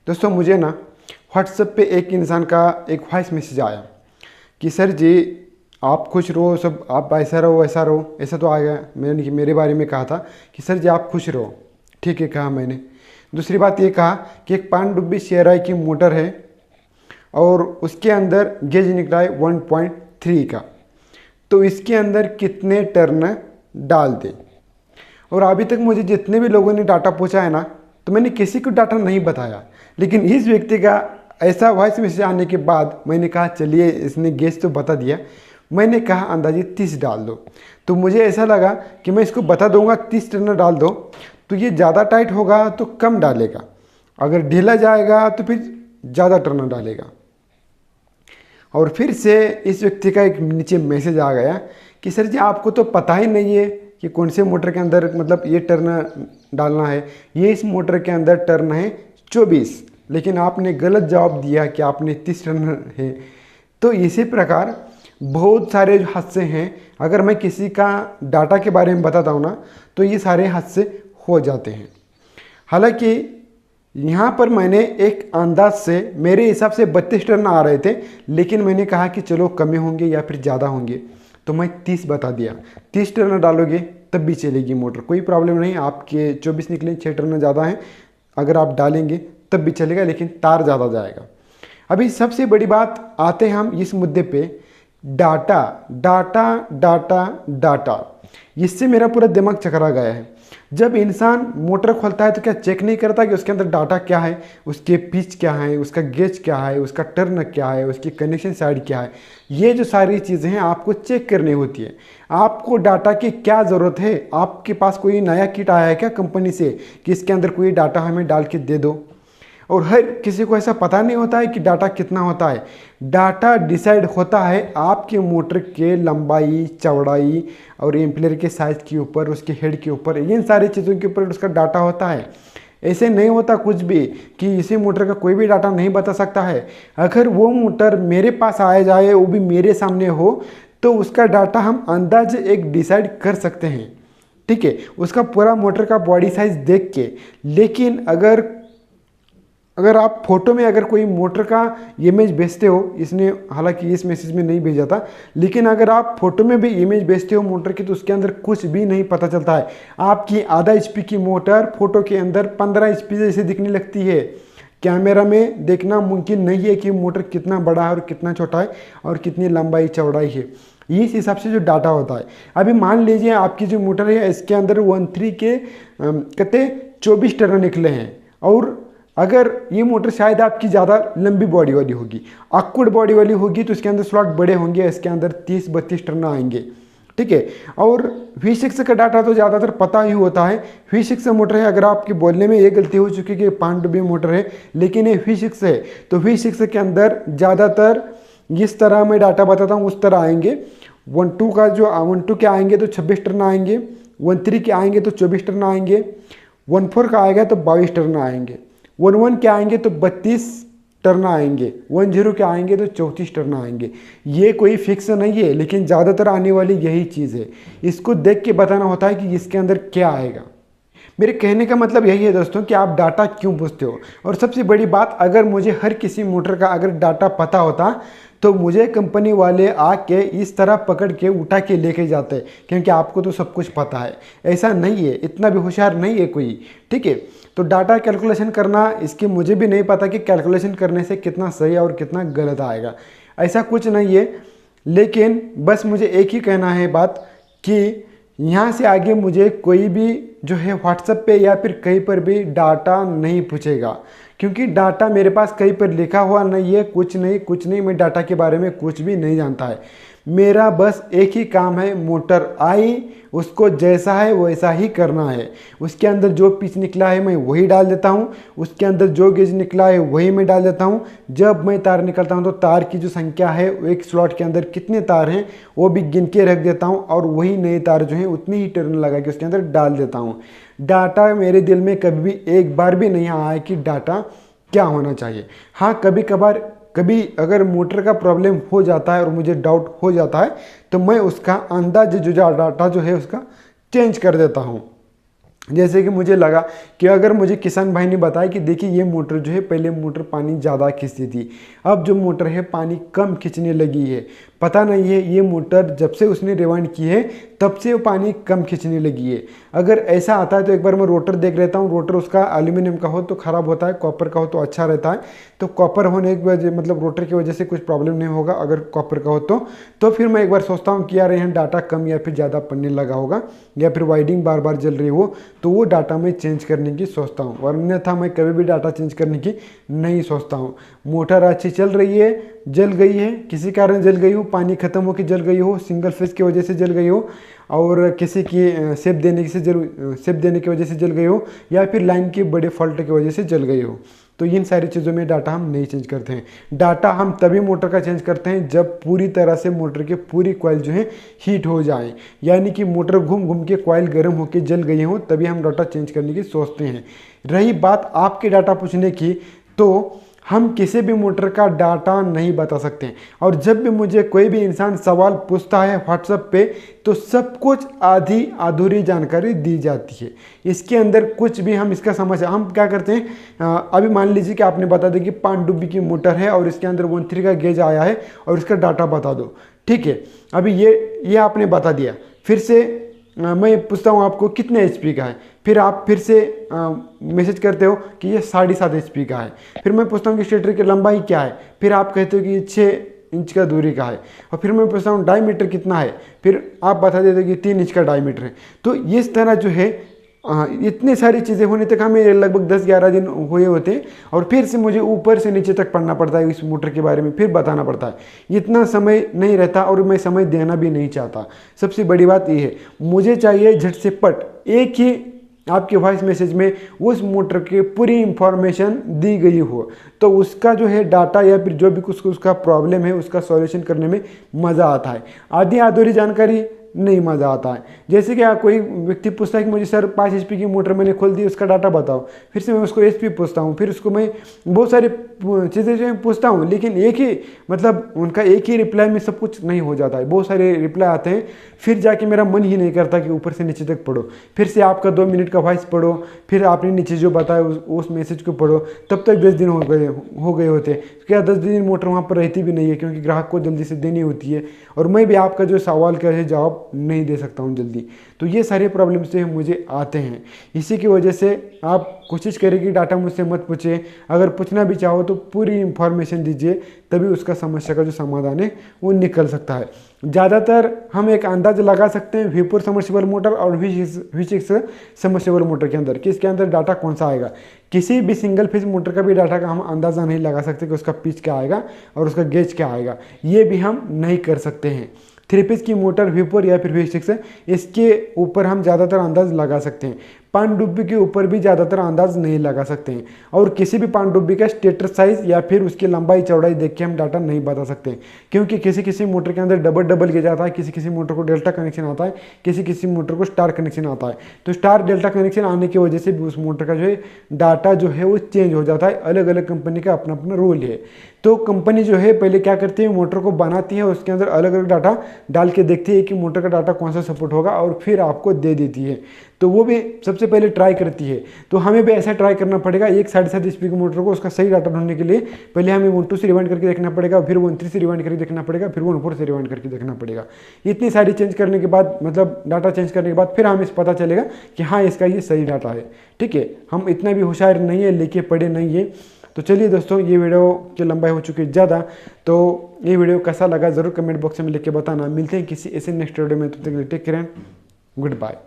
दोस्तों मुझे ना व्हाट्सएप पे एक इंसान का एक वॉइस मैसेज आया कि सर जी आप खुश रहो, सब आप ऐसा रहो वैसा रहो, ऐसा तो आ गया। मैंने मेरे बारे में कहा था कि सर जी आप खुश रहो, ठीक है कहा मैंने। दूसरी बात ये कहा कि एक पनडुब्बी CRI की मोटर है और उसके अंदर गेज निकला है 1.3 का, तो इसके अंदर कितने टर्न डाल दें। और अभी तक मुझे जितने भी लोगों ने डाटा पूछा है ना, तो मैंने किसी को डाटा नहीं बताया, लेकिन इस व्यक्ति का ऐसा वॉइस मैसेज आने के बाद मैंने कहा चलिए इसने गेस तो बता दिया। मैंने कहा अंदाजे 30 डाल दो, तो मुझे ऐसा लगा कि मैं इसको बता दूंगा 30 टर्न डाल दो, तो ये ज़्यादा टाइट होगा तो कम डालेगा, अगर ढीला जाएगा तो फिर ज़्यादा टर्न डालेगा। और फिर से इस व्यक्ति का एक नीचे मैसेज आ गया कि सर जी आपको तो पता ही नहीं है कि कौन से मोटर के अंदर मतलब ये टर्न डालना है, ये इस मोटर के अंदर टर्न है 24, लेकिन आपने गलत जवाब दिया कि आपने 30 टर्न है। तो इसी प्रकार बहुत सारे हादसे हैं। अगर मैं किसी का डाटा के बारे में बताता हूँ ना, तो ये सारे हादसे हो जाते हैं। हालांकि यहाँ पर मैंने एक अंदाज से मेरे हिसाब से 32 टर्न आ रहे थे, लेकिन मैंने कहा कि चलो कम होंगे या फिर ज़्यादा होंगे, तो मैं 30 बता दिया। 30 टर्न डालोगे तब भी चलेगी मोटर, कोई प्रॉब्लम नहीं। आपके 24 निकले, 6 टर्न ज़्यादा हैं, अगर आप डालेंगे तब भी चलेगा, लेकिन तार ज़्यादा जाएगा। अभी सबसे बड़ी बात आते हैं हम इस मुद्दे पे, डाटा डाटा डाटा डाटा। इससे मेरा पूरा दिमाग चकरा गया है। जब इंसान मोटर खोलता है तो क्या चेक नहीं करता कि उसके अंदर डाटा क्या है, उसके पिच क्या है, उसका गेज क्या है, उसका टर्न क्या है, उसकी कनेक्शन साइड क्या है। ये जो सारी चीज़ें हैं आपको चेक करनी होती है। आपको डाटा की क्या ज़रूरत है, आपके पास कोई नया किट आया है क्या कंपनी से कि इसके अंदर कोई डाटा हमें डाल के दे दो। और हर किसी को ऐसा पता नहीं होता है कि डाटा कितना होता है। डाटा डिसाइड होता है आपके मोटर के लंबाई, चौड़ाई और एम्पलीयर के साइज़ के ऊपर, उसके हेड के ऊपर, इन सारी चीज़ों के ऊपर उसका डाटा होता है। ऐसे नहीं होता कुछ भी कि इसी मोटर का कोई भी डाटा नहीं बता सकता है। अगर वो मोटर मेरे पास आया जाए, वो भी मेरे सामने हो, तो उसका डाटा हम अंदाजे एक डिसाइड कर सकते हैं, ठीक है, उसका पूरा मोटर का बॉडी साइज़ देख के। लेकिन अगर आप फोटो में अगर कोई मोटर का इमेज भेजते हो, इसने हालांकि इस मैसेज में नहीं भेजा था, लेकिन अगर आप फोटो में भी इमेज भेजते हो मोटर की, तो उसके अंदर कुछ भी नहीं पता चलता है। आपकी आधा HP की मोटर फोटो के अंदर 15 HP जैसे दिखने लगती है। कैमरा में देखना मुमकिन नहीं है कि मोटर कितना बड़ा है और कितना छोटा है और कितनी लंबाई चौड़ाई है। इस हिसाब से जो डाटा होता है। अभी मान लीजिए आपकी जो मोटर है इसके अंदर 13 के कहते 24 टर्न निकले हैं, और अगर ये मोटर शायद आपकी ज़्यादा लंबी बॉडी वाली होगी, ऑकवर्ड बॉडी वाली होगी, तो इसके अंदर स्लॉट बड़े होंगे, इसके अंदर 30-32 टर्न आएंगे, ठीक है। और V6 का डाटा तो ज़्यादातर पता ही होता है। V6 मोटर है, अगर आपके बोलने में ये गलती हो चुकी है कि पनडुब्बी मोटर है, लेकिन ये V6 है, तो V6 के अंदर ज़्यादातर जिस तरह मैं डाटा बताता हूँ उस तरह आएंगे। 12 का जो 12 के आएंगे तो 26 टर्न आएंगे, 13 के आएंगे तो 24 टर्न आएंगे, 14 का आएगा तो 22 टर्न आएंगे, 11 के आएंगे तो 32 टर्न आएंगे, 10 के आएंगे तो 34 टर्न आएंगे। ये कोई फिक्स नहीं है, लेकिन ज़्यादातर आने वाली यही चीज़ है। इसको देख के बताना होता है कि इसके अंदर क्या आएगा। मेरे कहने का मतलब यही है दोस्तों कि आप डाटा क्यों पूछते हो। और सबसे बड़ी बात, अगर मुझे हर किसी मोटर का अगर डाटा पता होता तो मुझे कंपनी वाले आके इस तरह पकड़ के उठा के लेके जाते, क्योंकि आपको तो सब कुछ पता है। ऐसा नहीं है, इतना भी होशियार नहीं है कोई, ठीक है। तो डाटा कैलकुलेशन करना, इसकी मुझे भी नहीं पता कि कैलकुलेशन करने से कितना सही और कितना गलत आएगा, ऐसा कुछ नहीं है। लेकिन बस मुझे एक ही कहना है बात कि यहाँ से आगे मुझे कोई भी जो है व्हाट्सएप पे या फिर कहीं पर भी डाटा नहीं पूछेगा, क्योंकि डाटा मेरे पास कहीं पर लिखा हुआ नहीं है। कुछ नहीं, मैं डाटा के बारे में कुछ भी नहीं जानता है। मेरा बस एक ही काम है, मोटर आई उसको जैसा है वैसा ही करना है। उसके अंदर जो पिच निकला है मैं वही डाल देता हूँ, उसके अंदर जो गेज निकला है वही मैं डाल देता हूँ। जब मैं तार निकलता हूँ तो तार की जो संख्या है, एक स्लॉट के अंदर कितने तार हैं वो भी गिन के रख देता हूँ, और वही नए तार जो हैं उतनी ही टर्न लगा के उसके अंदर डाल देता हूँ। डाटा मेरे दिल में कभी भी एक बार भी नहीं आया है कि डाटा क्या होना चाहिए। हाँ, कभी अगर मोटर का प्रॉब्लम हो जाता है और मुझे डाउट हो जाता है तो मैं उसका अंदाज जो डाटा जो है उसका चेंज कर देता हूँ। जैसे कि मुझे लगा कि अगर मुझे किसान भाई ने बताया कि देखिए ये मोटर जो है, पहले मोटर पानी ज़्यादा खींचती थी, अब जो मोटर है पानी कम खींचने लगी है। पता नहीं है ये मोटर जब से उसने रिवाइंड की है तब से वो पानी कम खींचने लगी है। अगर ऐसा आता है तो एक बार मैं रोटर देख लेता हूँ। रोटर उसका एल्यूमिनियम का हो तो ख़राब होता है, कॉपर का हो तो अच्छा रहता है। तो कॉपर होने की वजह मतलब रोटर की वजह से कुछ प्रॉब्लम नहीं होगा अगर कॉपर का हो तो फिर मैं एक बार सोचता हूँ कि यार यहाँ डाटा कम या फिर ज़्यादा पड़ने लगा होगा, या फिर वाइडिंग बार बार जल रही हो, तो वो डाटा मैं चेंज करने की सोचता हूँ। और अन्यथा मैं कभी भी डाटा चेंज करने की नहीं सोचता हूँ। मोटर अच्छी चल रही है, जल गई है, किसी कारण जल गई हो, पानी खत्म होकर जल गई हो, सिंगल फेज की वजह से जल गई हो, और किसी की सेप देने की वजह से जल गई हो, या फिर लाइन के बड़े फॉल्ट की वजह से जल गई हो, तो इन सारी चीज़ों में डाटा हम नहीं चेंज करते हैं। डाटा हम तभी मोटर का चेंज करते हैं जब पूरी तरह से मोटर के पूरी कॉइल जो है हीट हो जाए, यानी कि मोटर घूम घूम के कॉइल गर्म होकर जल गई हो, तभी हम डाटा चेंज करने की सोचते हैं। रही बात आपके डाटा पूछने की, तो हम किसी भी मोटर का डाटा नहीं बता सकते। और जब भी मुझे कोई भी इंसान सवाल पूछता है व्हाट्सएप पे, तो सब कुछ आधी अधूरी जानकारी दी जाती है। इसके अंदर कुछ भी हम इसका हम क्या करते हैं, अभी मान लीजिए कि आपने बता दिया कि पनडुब्बी की मोटर है और इसके अंदर 1.3 का गेज आया है और इसका डाटा बता दो, ठीक है। अभी ये आपने बता दिया, फिर से मैं पूछता हूँ आपको कितने एचपी का है, फिर आप फिर से मैसेज करते हो कि ये 7.5 एचपी का है। फिर मैं पूछता हूँ कि स्टेटर की लंबाई क्या है, फिर आप कहते हो कि 6 इंच का दूरी का है। और फिर मैं पूछता हूँ डायमीटर कितना है, फिर आप बता देते हो कि 3 इंच का डायमीटर है। तो इस तरह जो है इतनी सारी चीज़ें होने तक हमें लगभग 10-11 दिन हुए होते हैं, और फिर से मुझे ऊपर से नीचे तक पढ़ना पड़ता है इस मोटर के बारे में, फिर बताना पड़ता है। इतना समय नहीं रहता और मैं समय देना भी नहीं चाहता। सबसे बड़ी बात यह है, मुझे चाहिए झट से पट एक ही आपके वॉइस मैसेज में उस मोटर की पूरी इंफॉर्मेशन दी गई हो, तो उसका जो है डाटा या फिर जो भी कुछ उसका प्रॉब्लम है उसका सॉल्यूशन करने में मज़ा आता है। आधी अधूरी जानकारी नहीं मज़ा आता है। जैसे कि कोई व्यक्ति पूछता है कि मुझे सर 5 एचपी की मोटर मैंने खोल दी, उसका डाटा बताओ, फिर से मैं उसको एचपी पूछता हूँ, फिर उसको मैं बहुत सारी चीज़ें जो पूछता हूँ, लेकिन एक ही मतलब उनका एक ही रिप्लाई में सब कुछ नहीं हो जाता है। बहुत सारे रिप्लाई आते हैं, फिर जाके मेरा मन ही नहीं करता कि ऊपर से नीचे तक पढ़ो, फिर से आपका 2 मिनट का वॉइस पढ़ो, फिर आपने नीचे जो बताया उस मैसेज को पढ़ो, तब तक 10 दिन हो गए होते। क्या 10 दिन मोटर वहाँ पर रहती भी नहीं है, क्योंकि ग्राहक को जल्दी से देनी होती है, और मैं भी आपका जो सवाल का है जवाब नहीं दे सकता हूँ जल्दी। तो ये सारे प्रॉब्लम से मुझे आते हैं। इसी की वजह से आप कोशिश करें कि डाटा मुझसे मत पूछे, अगर पूछना भी चाहो तो पूरी इंफॉर्मेशन दीजिए, तभी उसका समस्या का जो समाधान है वो निकल सकता है। ज़्यादातर हम एक अंदाज लगा सकते हैं V4 सबमर्सिबल मोटर और V6 सबमर्सिबल मोटर के अंदर कि इसके अंदर डाटा कौन सा आएगा। किसी भी सिंगल फेज मोटर का भी डाटा का हम अंदाज़ा नहीं लगा सकते कि उसका पिच क्या आएगा और उसका गेज क्या आएगा, ये भी हम नहीं कर सकते हैं। 3 फेज की मोटर V4 या फिर V6 इसके ऊपर हम ज़्यादातर अंदाज लगा सकते हैं। पनडुब्बी के ऊपर भी ज़्यादातर अंदाज नहीं लगा सकते हैं, और किसी भी पनडुब्बी का स्टेटर साइज या फिर उसकी लंबाई चौड़ाई देख के हम डाटा नहीं बता सकते हैं, क्योंकि किसी किसी मोटर के अंदर डबल किया जाता है, किसी किसी मोटर को डेल्टा कनेक्शन आता है, किसी किसी मोटर को स्टार कनेक्शन आता है। तो स्टार डेल्टा कनेक्शन आने की वजह से भी उस मोटर का जो है डाटा जो है वो चेंज हो जाता है। अलग अलग कंपनी का अपना अपना रूल है। तो कंपनी जो है पहले क्या करती है, मोटर को बनाती है, उसके अंदर अलग अलग डाटा डाल के देखती है कि मोटर का डाटा कौन सा सपोर्ट होगा, और फिर आपको दे देती है। तो वो भी सबसे पहले ट्राई करती है। तो हमें भी ऐसा ट्राई करना पड़ेगा। एक 7.5 एचपी की मोटर को उसका सही डाटा ढूंढने के लिए पहले हमें 1.2 से रिवाइंड करके देखना पड़ेगा, फिर 1.3 से रिवाइंड करके देखना पड़ेगा, फिर 1.4 से रिवाइंड करके देखना पड़ेगा। इतनी सारी चेंज करने के बाद, मतलब डाटा चेंज करने के बाद, फिर हमें पता चलेगा कि हाँ इसका ये सही डाटा है। ठीक है, हम इतना भी होशियार नहीं है, लेके पढ़े नहीं है। तो चलिए दोस्तों, ये वीडियो की लंबाई हो चुकी है ज़्यादा, तो ये वीडियो कैसा लगा ज़रूर कमेंट बॉक्स में लिख के बताना। मिलते हैं किसी ऐसे नेक्स्ट वीडियो में, तब तक टेक केयर, गुड बाय।